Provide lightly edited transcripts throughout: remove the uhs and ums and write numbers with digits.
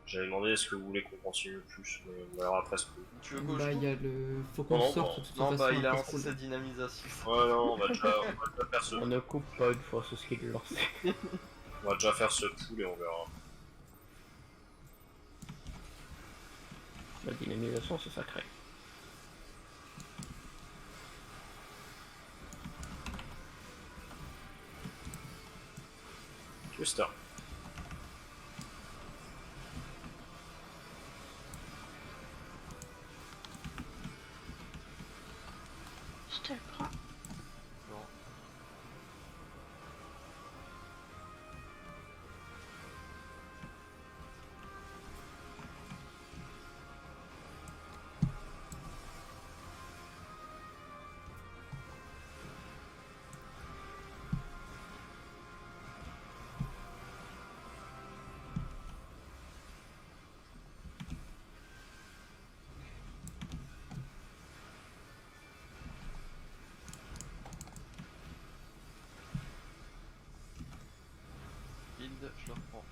J'avais demandé est-ce que vous voulez qu'on continue plus, mais alors après c'est cool. Tu veux que je Bah, il coupe? y a le. Faut Non, qu'on non, sorte bon. de toute Non, bah façon il a après ce lancé coup sa dynamisation. Ouais, non, on va déjà faire ce On ne coupe pas une fois ce skill lancé. on va déjà faire ce pool et on verra. La dynamisation, c'est sacré. Twister. Je te le prends. Non. Build, je le reprends.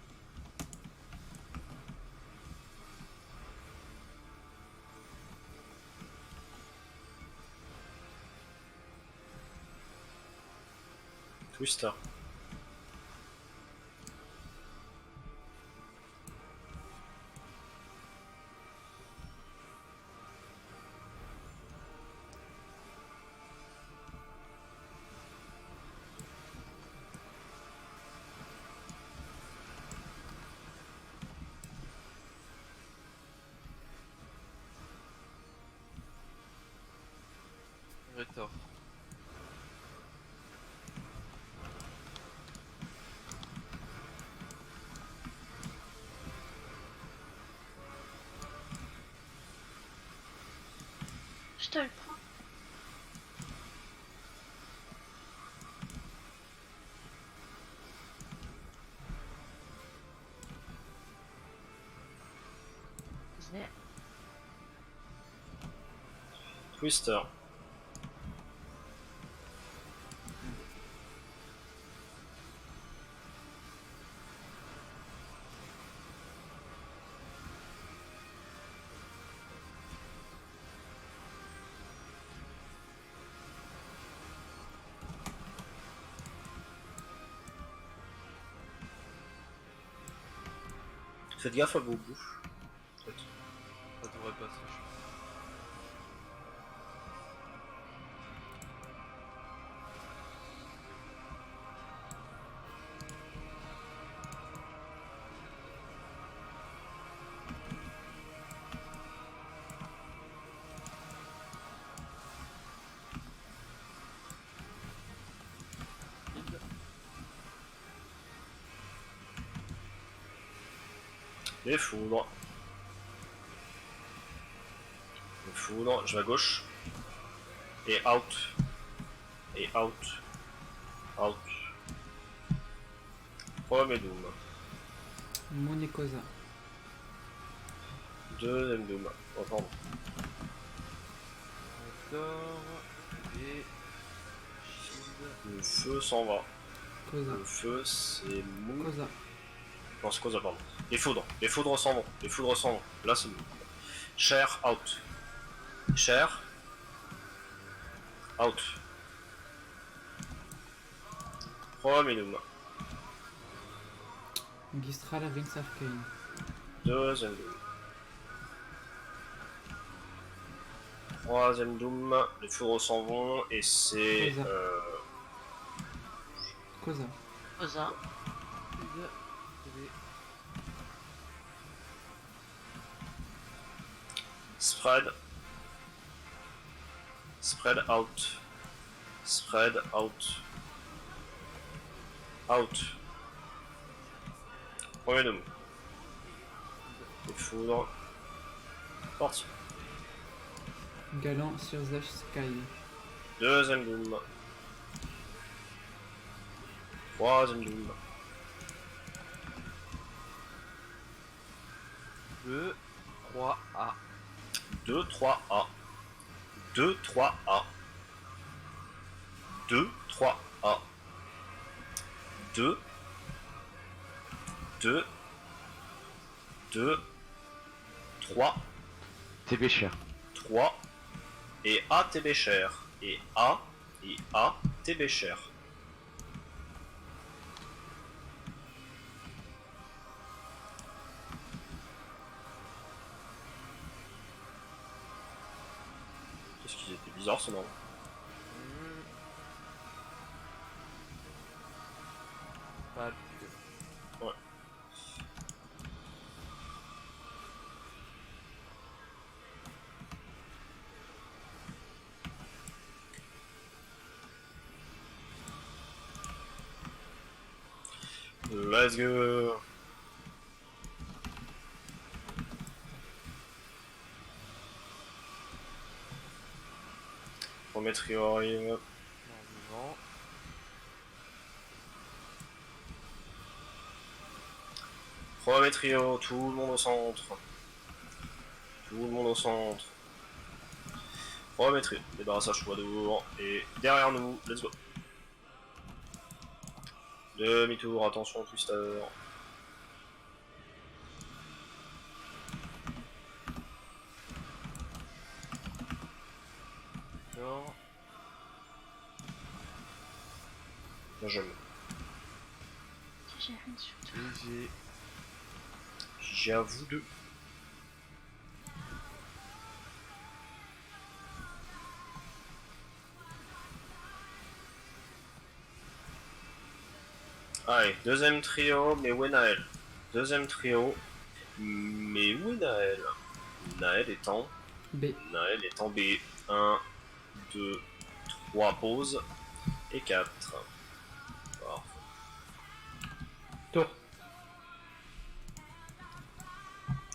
Twister. Rétor. Je te le prends. Zé. Twister. Faites gaffe à vos bouches. Peut-être. Ça devrait passer, je pense. Build. Les foudres. Les foudres, je vais à gauche. Et out. Et out. Out. Premier Doom. Monekosa. Deuxième Doom. Oh, pardon. Rétor. Et. Shield. Le feu s'en va. Kosa. Le feu c'est mou. Kosa. Non, c'est quoi ça, pardon. Les foudres. Les foudres s'en vont. Les foudres s'en vont. Là c'est mou. Cher out. Cher. Out. Premier Doom. Gistral Rings Arcane. Deuxième Doom. Troisième Doom. Les foudres s'en vont et c'est. Cosa. Kosa. Osa. Build. Et. Spread. Spread out. Spread out. Out. Premier Doom. Les foudres. Parti. Galant Sirzach Sky. Deuxième Doom. Troisième Doom. 2, 3, A. 2, 3, A. 2, 3, A. 2, 3, A. 2. 2. 2, 3, TB cher. 3, et A, TB cher. Et A, TB cher. Qu'est-ce qu'ils étaient bizarres ce nom. Pas Ouais. Let's go. Premier trio arrive. vivant. Premier trio, tout le monde au centre. Tout le monde au centre. Premier trio, débarrassage Poidour. Et derrière nous, let's go. Demi-tour, attention Twister. D'accord. Bien joué. J'ai rien sur toi. GG. J'ai à vous deux. Allez, deuxième trio, mais où est Naël? Deuxième trio, mais où est Naël? Naël est en B. Naël est en B. 1, 2, 3 pauses et 4. Parfait. Tour.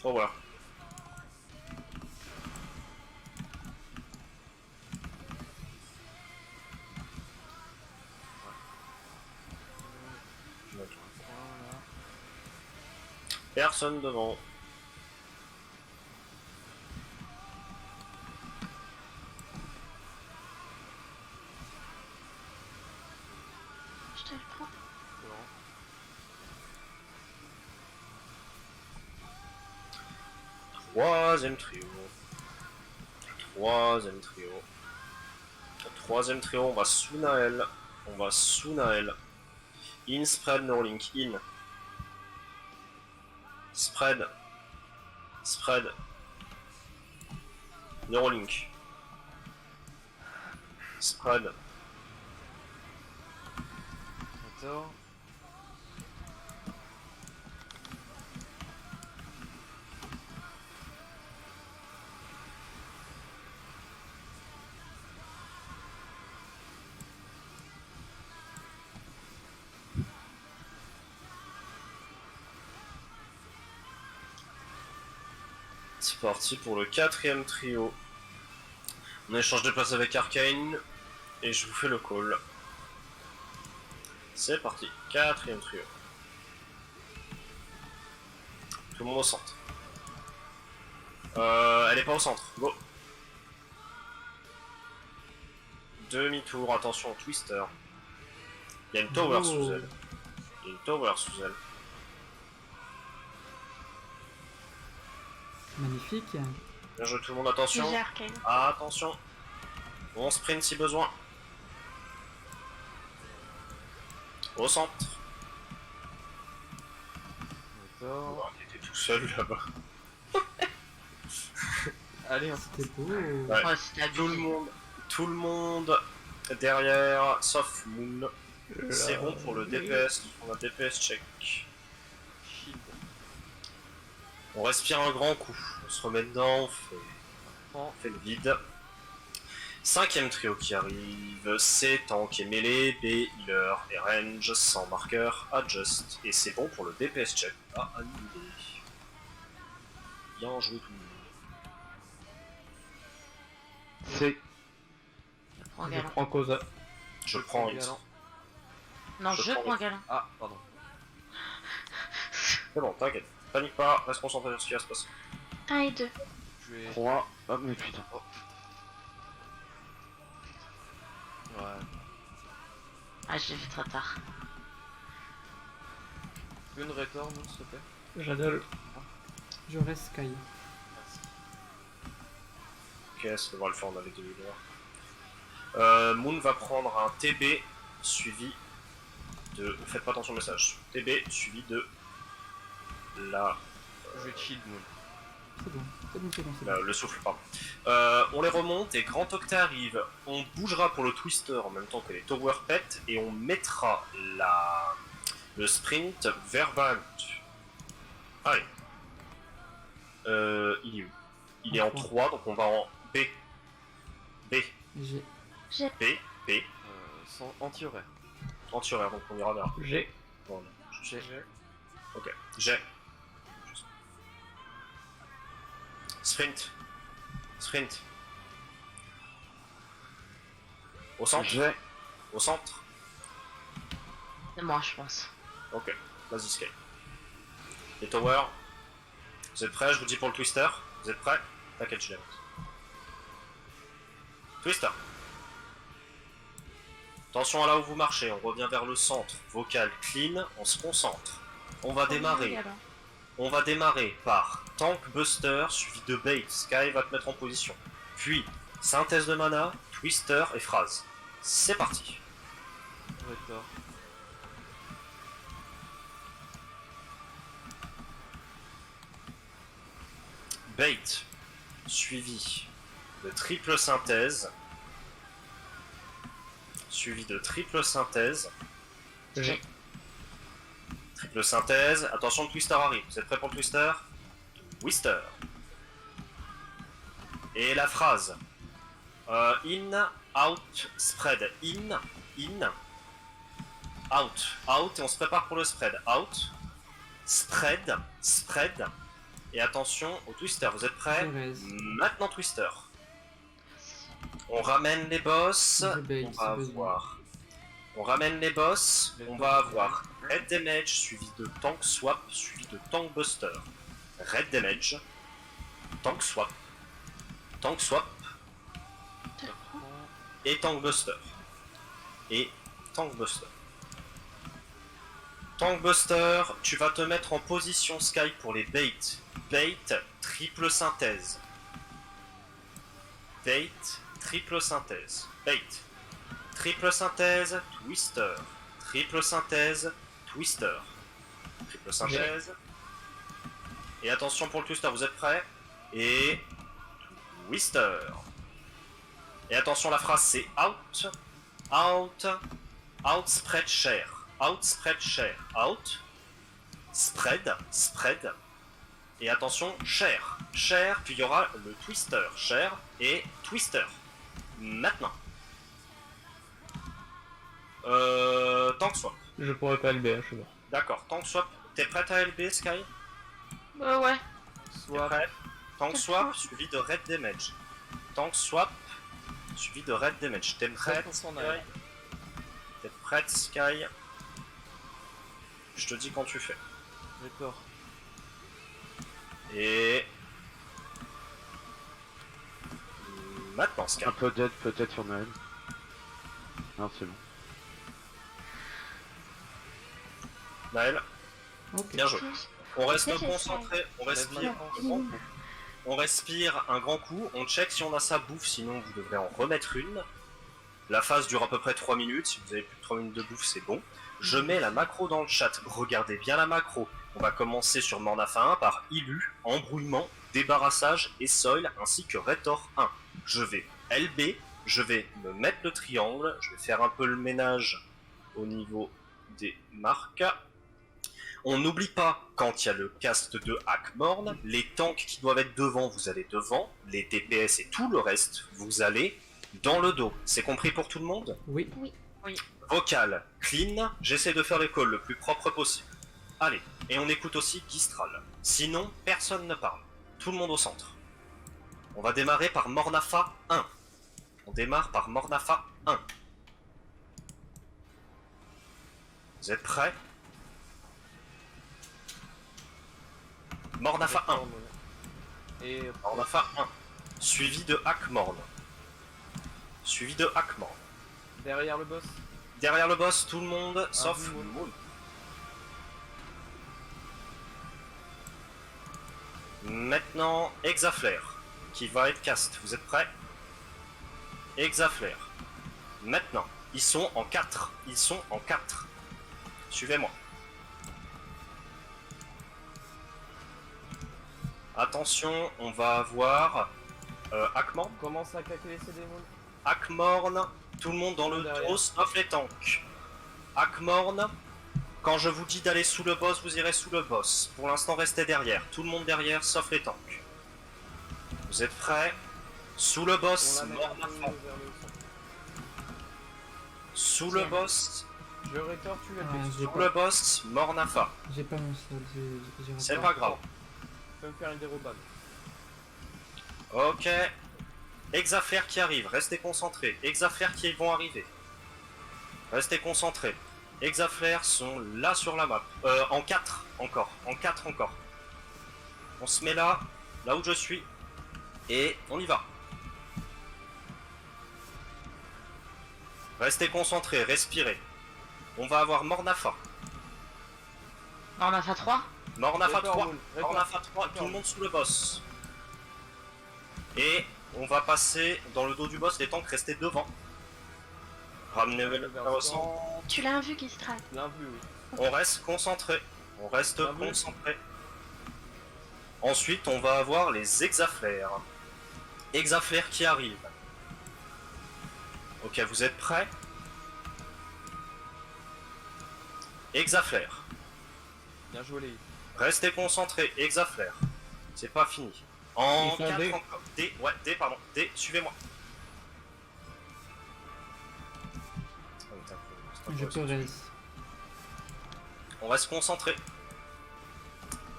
Au revoir. Voilà. Personne devant. Je te le prends. Bon. Troisième trio. Troisième trio. Troisième trio, on va sous Naël. On va sous Naël. In, spread, no link. In. Spread. Spread. Neurolink. Spread. Attends. C'est parti pour le quatrième trio. On échange de place avec Arcane et je vous fais le call. C'est parti, quatrième trio. Tout le monde au centre. Elle est pas au centre, go. Demi-tour, attention, Twister. Il y a une tower Oh. sous elle. Il y a une tower sous elle. Magnifique. Bien joué tout le monde, attention. J'ai arcane. Attention. On sprint si besoin. Au centre. Attends. Oh, t'étais tout seul là-bas. Allez, on C'était beau. Ouais. Oh, c'était abusé. Tout le monde derrière, sauf Moon. C'est bon pour le DPS. On a DPS check. shield. On respire un grand coup. On se remet dedans. Prends. On fait le vide. Cinquième trio qui arrive. C'est tank et mêlée, B, healer et range sans marqueur. Adjust. Et c'est bon pour le DPS check. Ah, annulé. Bien joué tout le monde. C'est. Je prends Je galant. prends Cosa. Je prends une. galant. Non, je je prends prends les- galant. Ah, pardon. C'est bon, t'inquiète. Panique pas, reste concentré sur ce qui va se passer. 1 et 2. Je vais. 3. Oh, mais putain. Oh. Ouais. Ah, je l'ai fait trop tard. Une rétor, non, s'il te plaît. J'adore. Je reste Sky. Ok, ça devrait le faire, on a les deux leaders. Moon va prendre un TB suivi de... Faites pas attention au message. TB suivi de... La... Je vais chill, Moon. C'est bon, c'est bon, c'est bon, c'est bon. Le souffle, pardon. On les remonte et Grand Octet arrive. On bougera pour le Twister en même temps que les Tower Pet et on mettra le sprint vers Vant. Allez. Il est où? Il est en 3, donc on va en B. B. J'ai. B. B. Sans anti-horaire. Anti-horaire, donc on ira vers. J'ai. Bon, J'ai. ok. J'ai. Sprint. Sprint. Au centre. J'ai. Au centre. C'est moi, je pense. Ok. Vas-y, Sky. Les towers. Vous êtes prêts? Je vous dis pour le twister. Vous êtes prêts? Package levels. Twister. Attention à là où vous marchez. On revient vers le centre. Vocal clean. On se concentre. On va démarrer. On va démarrer par Tank Buster suivi de Bait. Sky va te mettre en position. Puis synthèse de mana, Twister et phrase. C'est parti. D'accord. Bait suivi de triple synthèse. Suivi de triple synthèse. J'ai. Triple synthèse. Attention, le Twister arrive. Vous êtes prêts pour le Twister? Twister. Et la phrase. In, out, spread. In, out. Out, et on se prépare pour le spread. Out, spread, spread. Et attention au Twister. Vous êtes prêts? Je reste. Maintenant, Twister. On ramène les boss. Je bait, On va si besoin. avoir. On ramène les boss. On va avoir Red Damage suivi de Tank Swap suivi de Tank Buster. Red Damage. Tank Swap. Tank Swap. Et Tank Buster. Et Tank Buster. Tank Buster, tu vas te mettre en position Sky pour les bait. Bait, triple synthèse. Bait, triple synthèse. Bait. Triple synthèse, Twister. Triple synthèse, Twister. Triple synthèse. Et attention pour le Twister, vous êtes prêts? Et... Twister. Et attention, la phrase c'est out, out, out, spread, share. Out, spread, share. Out, spread, spread. Et attention, share. Share, puis il y aura le Twister. Share et Twister. Maintenant. Tank swap. Je pourrais pas LB, je suis mort. D'accord, tank swap. T'es prête à LB, Sky? Ouais. T'es Soit. prêt? Tank swap suivi de red damage. Tank swap suivi de red damage. T'es prête, 7% Sky? d'air. T'es prête, Sky? Je te dis quand tu fais. D'accord. Et... Maintenant, Sky. Un peu d'aide, peut-être sur Noël. Non, c'est bon. Naël, Ok. bien joué. On reste Ça, j'ai concentré, on respire un grand coup. On respire un grand coup, on check si on a sa bouffe, sinon vous devrez en remettre une. La phase dure à peu près 3 minutes, si vous avez plus de 3 minutes de bouffe, c'est bon. Je mets la macro dans le chat, regardez bien la macro. On va commencer sur Mornafa 1 par Illu, embrouillement, débarrassage et soil, ainsi que Rhetor 1. Je vais LB, je vais me mettre le triangle, je vais faire un peu le ménage au niveau des marques. On n'oublie pas, quand il y a le cast de Hackmorn, les tanks qui doivent être devant, vous allez devant, les DPS et tout le reste, vous allez dans le dos. C'est compris pour tout le monde? Oui. Vocal, clean, j'essaie de faire les calls le plus propre possible. Allez, et on écoute aussi Gistral. Sinon, personne ne parle. Tout le monde au centre. On va démarrer par Mornafa 1. On démarre par Mornafa 1. Vous êtes prêts? Mornafa 1. Et Mornafa 1. Suivi de Hackmorn. Suivi de Hackmorn. derrière le boss. Derrière le boss, tout le monde, sauf Moon. Moon. Maintenant, Hexaflare, qui va être cast. Vous êtes prêts? Hexaflare. Maintenant, ils sont en 4. Ils sont en 4. Suivez-moi. Attention, on va avoir Akmorn. Commence à claquer les CD Moon. Akmorn, tout le monde dans le Derrière. dos, sauf les tanks. Akmorn, quand je vous dis d'aller sous le boss, vous irez sous le boss. Pour l'instant, restez derrière. Tout le monde derrière, sauf les tanks. Vous êtes prêts? Sous le boss, On la met un peu Mornafa. vers le centre. Sous le boss, Je rétorque, tu la Ah, fais. j'ai sous pas, le boss, Mornafa. j'ai pas mon sol, j'ai C'est raté. pas grave. Tu peux me faire une dérobade. Ok. Hexaflare qui arrive, restez concentrés. Hexaflare qui vont arriver. Restez concentrés. Hexaflare sont là sur la map. En 4 encore. En 4 encore. On se met là, là où je suis. Et on y va. Restez concentrés, respirez. On va avoir Mornafa. Non, on a fait 3. Mornafa Rétorque, 3. Moon, rétorque. Mornafa 3, tout le monde sous le boss. Et on va passer dans le dos du boss, les tanks restez devant. Ramenez-le vers le centre. Tu l'as vu qui se traque. L'invu, oui. On reste concentré. On reste Ah bon. concentré. Ensuite, on va avoir les Hexaflares. Hexaflare qui arrive. Ok, vous êtes prêts? Hexaflare. Bien joué, les. Restez concentrés. Hexaflare. C'est pas fini. En Ils sont 4 D. encore. D, ouais, D, pardon. D, suivez-moi. Je peux reste. On va se concentrer.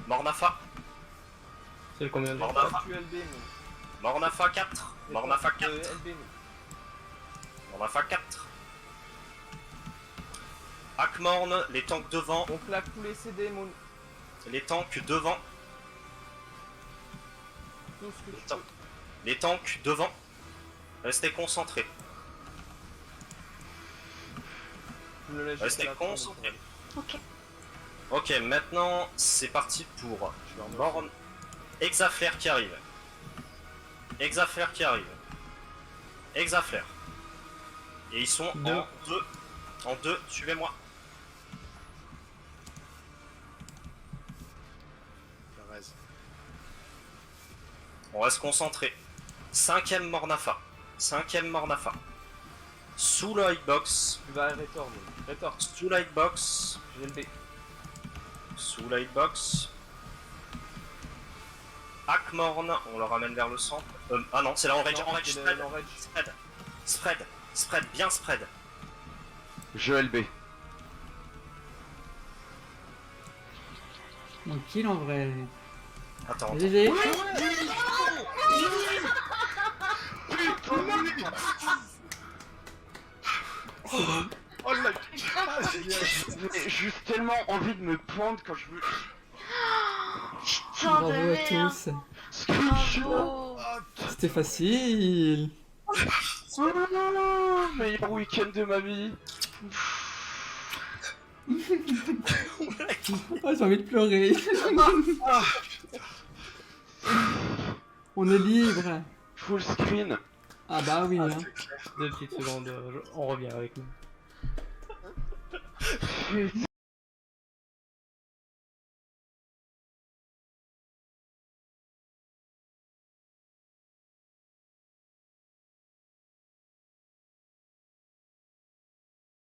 Mornafa. C'est le combien de Mornafa. Tu LB, Moon. Mornafa 4. Mornafa 4. LB, Moon. Mornafa 4. Akmorn, les tanks devant. On claque tous les CD, Moon. Les tanks devant. Tout ce que tu Attends. peux. Les tanks devant. Restez concentrés. Tu me laisses Restez jusqu'à la fin, concentrés. Ok. Ok, maintenant c'est parti pour Je vais remettre. Morn. Hexaflare qui arrive. Hexaflare qui arrive. Hexaflare. Et ils sont Deux. en 2. En 2, suivez-moi. On va se concentrer. 5ème Mornafa. 5ème Mornafa. Sous le hitbox. Tu vas à Rétor, Moon. Rétor. Sous le hitbox. J'ai LB. Sous la hitbox. Akmorn, on le ramène vers le centre. Ah non, c'est là en rage. Non, En rage, c'est spread. le- en rage. Spread. Spread. Spread, bien spread. Je LB. On kill en vrai. Attends, attends. GG. J'ai juste tellement envie de me pendre quand je veux. Putain de Bravo à merde. tous. Bravo. C'était facile. Meilleur week-end de ma vie. Oh, j'ai envie de pleurer. On est libre. Full screen. Ah bah oui. Hein. 2 petites secondes, on revient avec nous.